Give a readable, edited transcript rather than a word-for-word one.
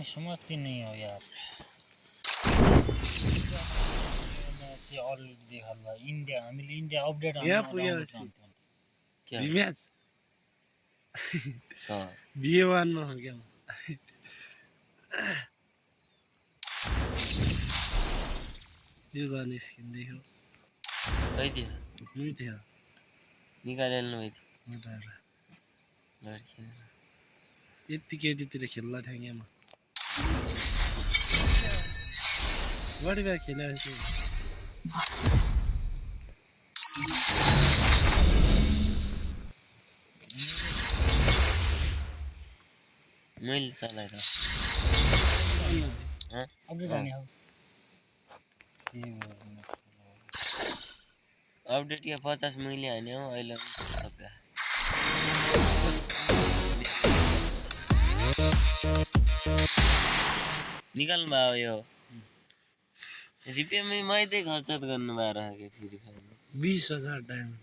समझती नहीं हो यार। अलरेडी देखा भाई इंडिया हामीले इंडिया अपडेट यहाँ पुगेपछि म्याच BA1 मा हो क्या यो गर्ने स्किन देख्यो कही थियो नि थियो निकालेल्नु भयो हटाएर लड्की यति केटीतिर खेल्ला थिएँ क्या म बढी बेला खेलेपछि मैले चलाएर अपडेट आने हो अपडेट या 50 मैले हाने हो अहिले निकाल्नु भयो यो रिपेमै मैदै खर्च गर्नु भयो र के फेरि 20,000 डायमन्ड